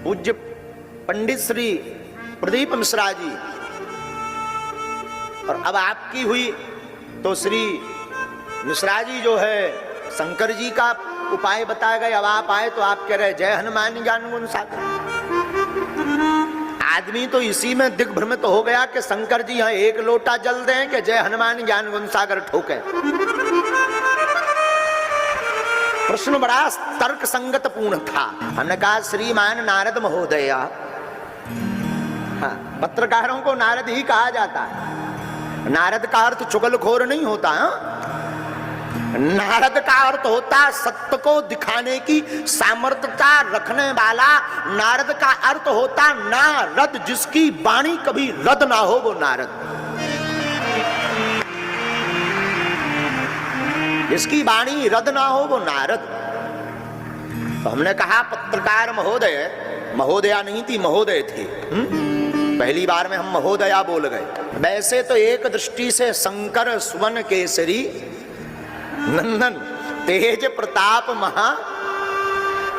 पूज्य पंडित श्री प्रदीप मिश्रा जी, और अब आपकी हुई तो श्री मिश्रा जी जो है शंकर जी का उपाय बताए गए। अब आप आए तो आप कह रहे जय हनुमान ज्ञान गुण सागर। आदमी तो इसी में दिग्भ्रमित हो गया कि शंकर जी यहाँ एक लोटा जल दें कि जय हनुमान ज्ञान गुण सागर ठोके। प्रश्न बड़ा तर्क संगत पूर्ण था। हमने कहा श्रीमान नारद महोदय, पत्रकारों को नारद ही कहा जाता है। नारद का अर्थ चुगलखोर नहीं होता है। नारद का अर्थ होता सत्य को दिखाने की सामर्थ्यता रखने वाला। नारद का अर्थ होता नारद, जिसकी वाणी कभी रद ना हो, वो नारद। जिसकी वाणी रद ना हो, वो नारद। तो हमने कहा पत्रकार महोदय, महोदया नहीं थी, महोदय थे। पहली बार में हम महोदया बोल गए। वैसे तो एक दृष्टि से शंकर सुवन केसरी नंदन तेज प्रताप महा,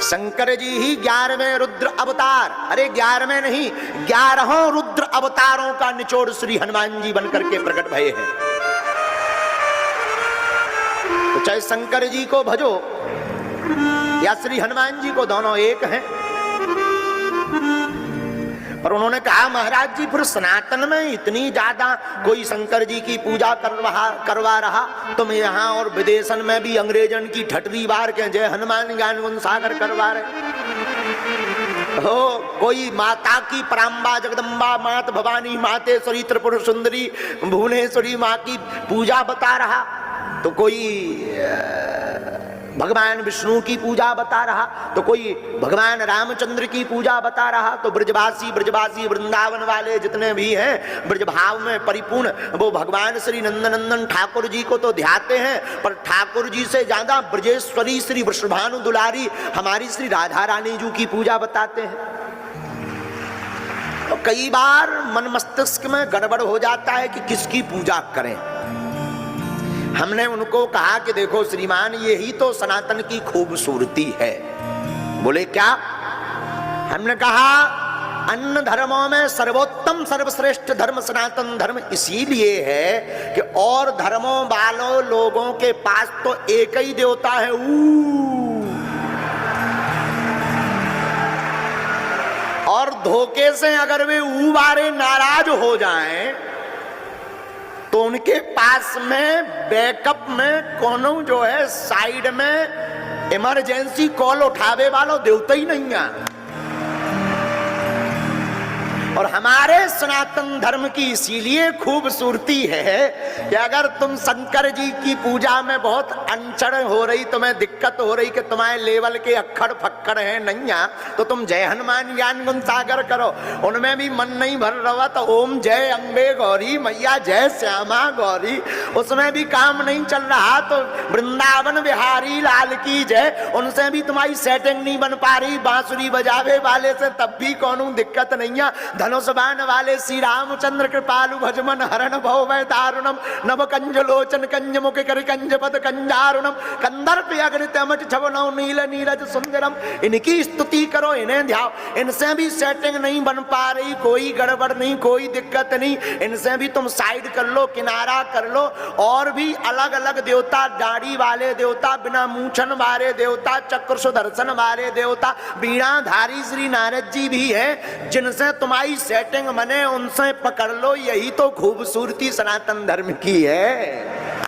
शंकर जी ही 11वें रुद्र अवतार। अरे 11वें नहीं, 11 रुद्र अवतारों का निचोड़ श्री हनुमान जी बनकर के प्रकट भये हैं। तो चाहे शंकर जी को भजो या श्री हनुमान जी को, दोनों एक हैं। पर उन्होंने कहा महाराज जी फिर सनातन में इतनी ज्यादा कोई शंकर जी की पूजा करवा रहा, तुम यहाँ और विदेशन में भी अंग्रेजन की ठटरी बार के जय हनुमान ज्ञान गुण सागर करवा रहे हो। कोई माता की पराम्बा जगदम्बा मात भवानी मातेश्वरी त्रिपुर सुंदरी भुवनेश्वरी माँ की पूजा बता रहा, तो कोई भगवान विष्णु की पूजा बता रहा, तो कोई भगवान रामचंद्र की पूजा बता रहा। तो ब्रजवासी वृंदावन वाले जितने भी हैं ब्रजभाव में परिपूर्ण, वो भगवान श्री नंदनंदन ठाकुर जी को तो ध्याते हैं, पर ठाकुर जी से ज्यादा ब्रजेश्वरी श्री वृषभानु दुलारी हमारी श्री राधा रानी जी की पूजा बताते हैं। तो कई बार मन मस्तिष्क में गड़बड़ हो जाता है कि किसकी पूजा करें। हमने उनको कहा कि देखो श्रीमान, यही तो सनातन की खूबसूरती है। बोले क्या? हमने कहा अन्य धर्मों में सर्वोत्तम सर्वश्रेष्ठ धर्म सनातन धर्म इसीलिए है कि और धर्मों वालों लोगों के पास तो एक ही देवता है, और धोखे से अगर वे बारे नाराज हो जाएं तो उनके पास में बैकअप में कोनो जो है साइड में इमरजेंसी कॉल उठावे वालों देवता ही नहीं है। और हमारे सनातन धर्म की इसीलिए खूबसूरती है कि अगर तुम शंकर जी की पूजा में बहुत अनचड़ हो रही, तुम्हें दिक्कत हो रही कि तुम्हारे लेवल के अक्खड़ फक्कड़ हैं नैया, तो तुम जय हनुमान ज्ञान गुण सागर करो। उनमें भी मन नहीं भर रहा तो ओम जय अम्बे गौरी मैया जय श्यामा गौरी, उसमें भी काम नहीं चल रहा तो वृंदावन बिहारी लाल की जय, उनसे भी तुम्हारी सेटिंग नहीं बन पा रही बांसुरी बजावे वाले से, तब भी कोनो दिक्कत नहीं है। धनुषबाण वाले श्री रामचंद्र कृपालु भजमन हरण भव वै दारुणम नव कंज लोचन कंज मुख कर कंज पद कंजारुणम कंदर्प अग्नित अमट छवनौ नील नीरज सुंदरम, इनकी स्तुति करो, इन्हें ध्याओ। इनसे भी सेटिंग नहीं बन पा रही, कोई गड़बड़ नहीं, कोई दिक्कत नहीं, इनसे भी तुम साइड कर लो, किनारा कर लो। और भी अलग अलग देवता, दाढ़ी वाले देवता, बिना मूछन वाले देवता, चक्र सुदर्शन वाले देवता, बीणाधारी श्री नारद जी भी है, जिनसे तुम्हारी सेटिंग बने उनसे पकड़ लो। यही तो खूबसूरती सनातन धर्म की है।